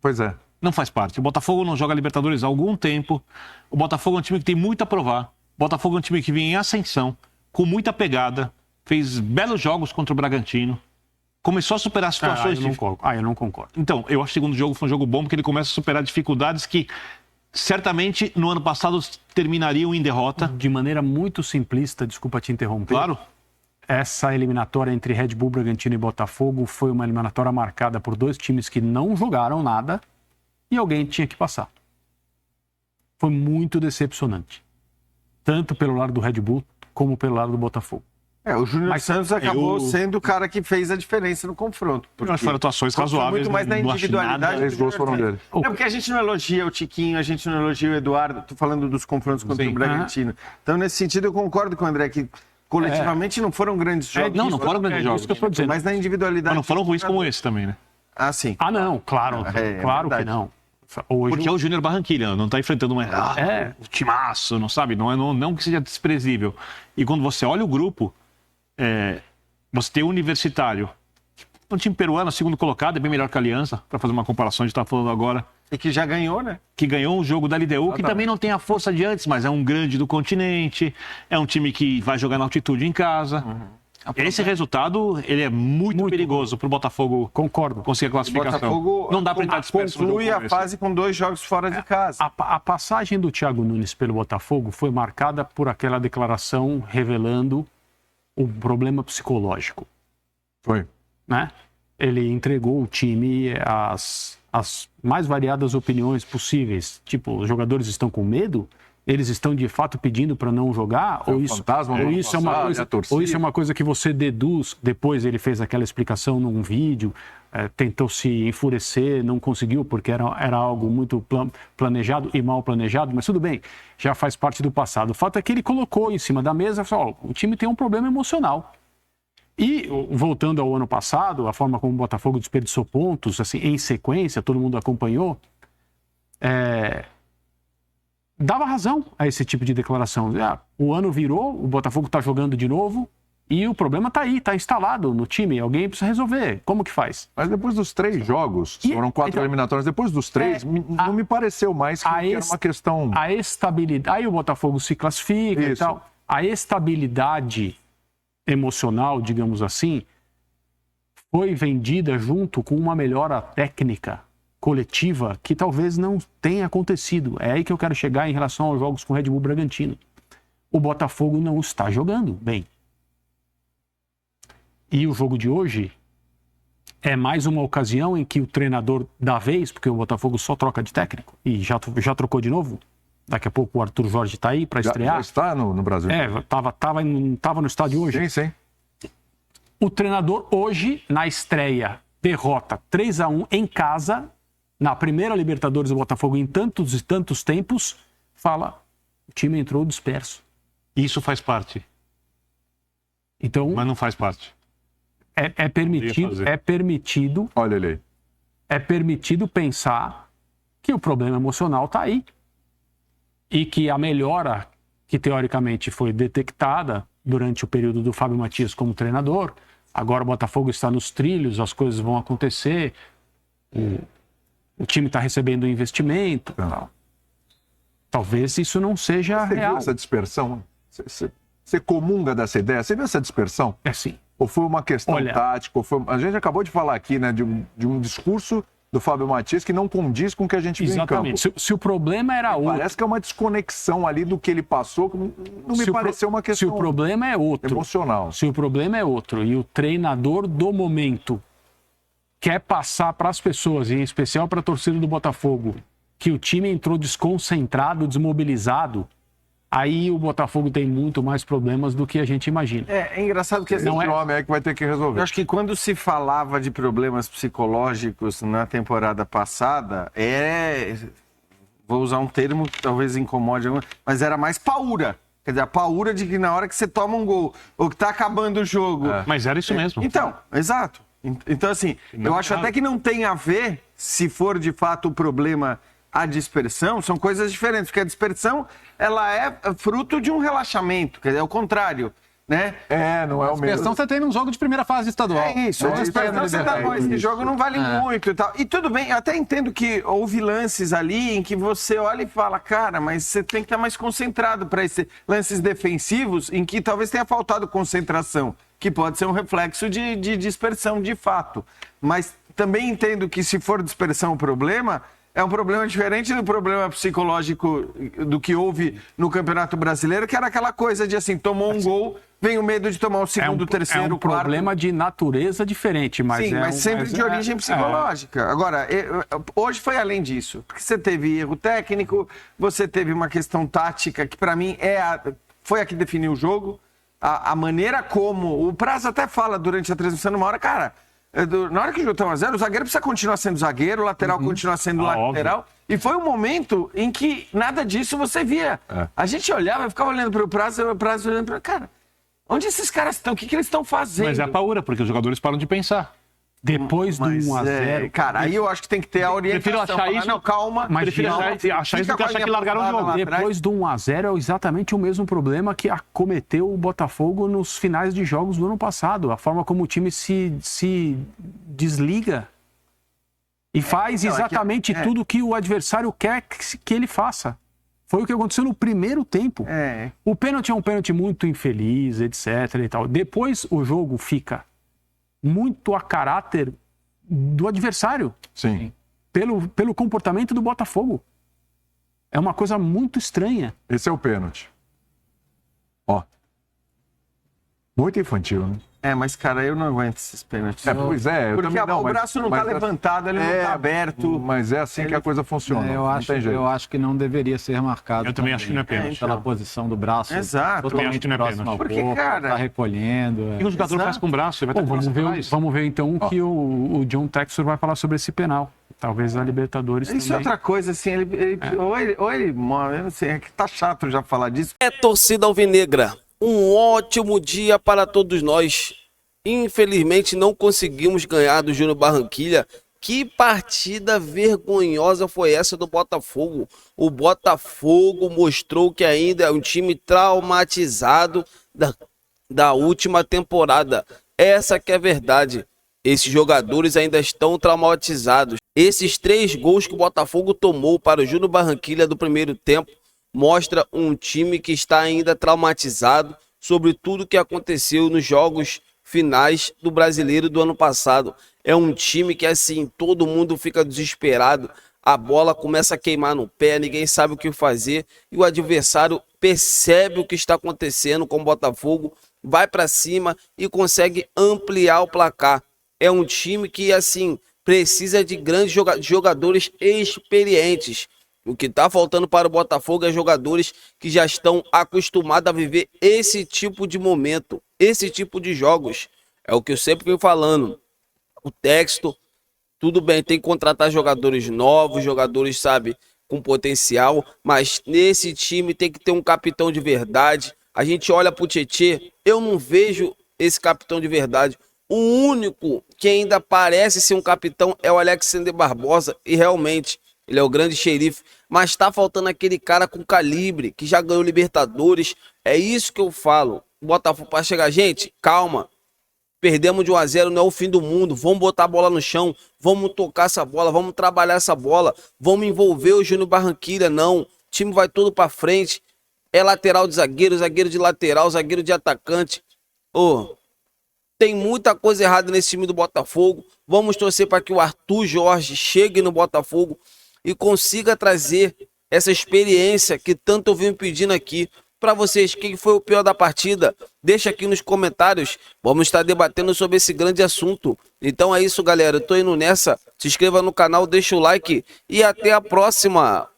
Pois é. Não faz parte. O Botafogo não joga Libertadores há algum tempo. O Botafogo é um time que tem muito a provar. O Botafogo é um time que vem em ascensão, com muita pegada, fez belos jogos contra o Bragantino. Começou a superar situações... eu não concordo. Então, eu acho que o segundo jogo foi um jogo bom, porque ele começa a superar dificuldades que certamente no ano passado terminariam em derrota. De maneira muito simplista, desculpa te interromper. Claro. Essa eliminatória entre Red Bull, Bragantino e Botafogo foi uma eliminatória marcada por dois times que não jogaram nada e alguém tinha que passar. Foi muito decepcionante. Tanto pelo lado do Red Bull como pelo lado do Botafogo. O Júnior Santos acabou sendo o cara que fez a diferença no confronto. Porque foram atuações razoáveis. Muito mais na individualidade. Os gols foram dele. Porque a gente não elogia o Tiquinho, a gente não elogia o Eduardo. Tô falando dos confrontos contra o Bragantino. Então, nesse sentido, eu concordo com o André que coletivamente não foram grandes jogos. Não foram grandes jogos. Isso que eu tô dizendo. Mas na individualidade... Mas não foram ruins como esse também, né? Ah, sim. Ah, não, claro. Claro que não. Hoje, porque é o Júnior Barranquilla, não está enfrentando um timaço, não sabe? Não que seja desprezível. E quando você olha o grupo, você tem o Universitário, um time peruano, segundo colocado, é bem melhor que a Aliança, para fazer uma comparação, a gente está falando agora. E que já ganhou, né? Que ganhou um jogo da LDU, que também não tem a força de antes, mas é um grande do continente, é um time que vai jogar na altitude em casa. Esse resultado, ele é muito perigoso para o Botafogo. Concordo. Conseguir a classificação. Botafogo não dá para entrar disperso. Conclui a fase com 2 jogos fora de casa. A passagem do Thiago Nunes pelo Botafogo foi marcada por aquela declaração revelando um problema psicológico. Foi. Né? Ele entregou o time as mais variadas opiniões possíveis. Tipo, os jogadores estão com medo? Eles estão de fato pedindo para não jogar? Ou isso é uma coisa que você deduz? Depois ele fez aquela explicação num vídeo, tentou se enfurecer, não conseguiu porque era algo muito planejado e mal planejado, mas tudo bem, já faz parte do passado. O fato é que ele colocou em cima da mesa e falou: o time tem um problema emocional. E, voltando ao ano passado, a forma como o Botafogo desperdiçou pontos, assim, em sequência, todo mundo acompanhou, dava razão a esse tipo de declaração. O ano virou, o Botafogo está jogando de novo e o problema está aí, está instalado no time. Alguém precisa resolver. Como que faz? Mas depois dos 3 jogos, foram 4 eliminatórias, depois dos 3, não me pareceu mais que era uma questão... A estabilidade... Aí o Botafogo se classifica e tal. A estabilidade emocional, digamos assim, foi vendida junto com uma melhora técnica coletiva que talvez não tenha acontecido. É aí que eu quero chegar em relação aos jogos com o Red Bull Bragantino. O Botafogo não está jogando bem. E o jogo de hoje é mais uma ocasião em que o treinador da vez, porque o Botafogo só troca de técnico, e já trocou de novo. Daqui a pouco o Arthur Jorge está aí para estrear. Já está no Brasil. Estava no estádio hoje. Sim. O treinador hoje, na estreia, derrota 3-1 em casa, na primeira Libertadores do Botafogo em tantos e tantos tempos, fala: o time entrou disperso. Isso faz parte. Então, mas não faz parte. É permitido. Olha ele aí. É permitido pensar que o problema emocional está aí. E que a melhora que teoricamente foi detectada durante o período do Fábio Matias como treinador, agora o Botafogo está nos trilhos, as coisas vão acontecer, o time está recebendo investimento. Talvez isso não seja real. Você viu essa dispersão? Você comunga dessa ideia? Você viu essa dispersão? Sim. Ou foi uma questão tática? A gente acabou de falar aqui, né, de um discurso do Fábio Matias que não condiz com o que a gente viu em campo. Se o problema era outro... Parece que é uma desconexão ali do que ele passou, não me pareceu uma questão emocional. Se o problema é outro... Se o problema é outro e o treinador do momento quer passar para as pessoas, em especial para a torcida do Botafogo, que o time entrou desconcentrado, desmobilizado, aí o Botafogo tem muito mais problemas do que a gente imagina. É engraçado que... Esse homem é que vai ter que resolver. Eu acho que quando se falava de problemas psicológicos na temporada passada, vou usar um termo que talvez incomode, mas era mais paura. Quer dizer, a paura de que na hora que você toma um gol, ou que tá acabando o jogo... Mas era isso mesmo. Então, exato. Então, assim, eu acho até que não tem a ver, se for de fato o problema... A dispersão são coisas diferentes, porque a dispersão ela é fruto de um relaxamento, quer dizer, é o contrário. né? Não é o mesmo. Questão você tem num jogo de primeira fase estadual. É isso, você tá bom, esse jogo não vale muito e tal. E tudo bem, eu até entendo que houve lances ali em que você olha e fala, cara, mas você tem que estar mais concentrado para esses lances defensivos em que talvez tenha faltado concentração, que pode ser um reflexo de dispersão de fato. Mas também entendo que se for dispersão o problema, é um problema diferente do problema psicológico do que houve no Campeonato Brasileiro, que era aquela coisa de assim, tomou um gol, vem o medo de tomar o segundo, terceiro, quarto. É um problema de natureza diferente, mas sim, mas sempre de origem psicológica. Agora, hoje foi além disso, porque você teve erro técnico, você teve uma questão tática que para mim foi a que definiu o jogo, a maneira como, o Praz até fala durante a transmissão numa hora, cara, na hora que o jogo tá 1-0, o zagueiro precisa continuar sendo zagueiro, o lateral continua sendo lateral. Óbvio. E foi um momento em que nada disso você via. A gente olhava e ficava olhando para o Praz olhando para cara, onde esses caras estão? O que eles estão fazendo? Mas é a paura, porque os jogadores param de pensar. Depois do 1-0... cara, aí eu acho que tem que ter a orientação. Prefiro achar isso... Não, calma. Mas prefiro achar isso do que achar que largaram o jogo. Depois do 1-0 é exatamente o mesmo problema que acometeu o Botafogo nos finais de jogos do ano passado. A forma como o time se desliga e faz exatamente tudo que o adversário quer que ele faça. Foi o que aconteceu no primeiro tempo. O pênalti é um pênalti muito infeliz, etc. e tal. Depois o jogo fica muito a caráter do adversário. Sim. Pelo comportamento do Botafogo. É uma coisa muito estranha. Esse é o pênalti. Ó. Muito infantil, né? Mas, cara, eu não aguento esses pênaltis. Pois é. Porque o braço não tá levantado, ele não tá aberto. Mas é assim que a coisa funciona. Eu acho que não deveria ser marcado. Eu também acho que não é pênalti. Pela posição do braço. Exato. Eu também acho que não é pênalti. Porque, cara... Tá recolhendo. O que o jogador faz com o braço? Ele vai vamos ver então o que o John Textor vai falar sobre esse penal. Talvez a Libertadores Isso também. É outra coisa, assim, ou ele morre, eu não sei, é que tá chato já falar disso. Torcida alvinegra, um ótimo dia para todos nós. Infelizmente não conseguimos ganhar do Júnior Barranquilla. Que partida vergonhosa foi essa do Botafogo? O Botafogo mostrou que ainda é um time traumatizado da última temporada. Essa que é a verdade. Esses jogadores ainda estão traumatizados. Esses 3 gols que o Botafogo tomou para o Júnior Barranquilla do primeiro tempo mostra um time que está ainda traumatizado sobre tudo que aconteceu nos jogos finais do Brasileiro do ano passado. É um time que, assim, todo mundo fica desesperado, a bola começa a queimar no pé, ninguém sabe o que fazer e o adversário percebe o que está acontecendo com o Botafogo, vai para cima e consegue ampliar o placar. É um time que, assim, precisa de grandes jogadores experientes. O que está faltando para o Botafogo é jogadores que já estão acostumados a viver esse tipo de momento, esse tipo de jogos. É o que eu sempre venho falando. O Texto, tudo bem, tem que contratar jogadores novos, jogadores, sabe, com potencial, mas nesse time tem que ter um capitão de verdade. A gente olha para o Tietê, eu não vejo esse capitão de verdade. O único que ainda parece ser um capitão é o Alexander Barbosa, e realmente ele é o grande xerife, mas tá faltando aquele cara com calibre, que já ganhou Libertadores. É isso que eu falo. Botafogo para chegar, gente, calma. Perdemos de 1-0, não é o fim do mundo. Vamos botar a bola no chão, vamos tocar essa bola, vamos trabalhar essa bola, vamos envolver o Júnior Barranquilla, não. O time vai todo para frente. É lateral de zagueiro, zagueiro de lateral, zagueiro de atacante. Tem muita coisa errada nesse time do Botafogo. Vamos torcer para que o Arthur Jorge chegue no Botafogo e consiga trazer essa experiência que tanto eu venho pedindo aqui. Para vocês, quem foi o pior da partida? Deixa aqui nos comentários. Vamos estar debatendo sobre esse grande assunto. Então é isso, galera. Eu tô indo nessa. Se inscreva no canal, deixa o like e até a próxima.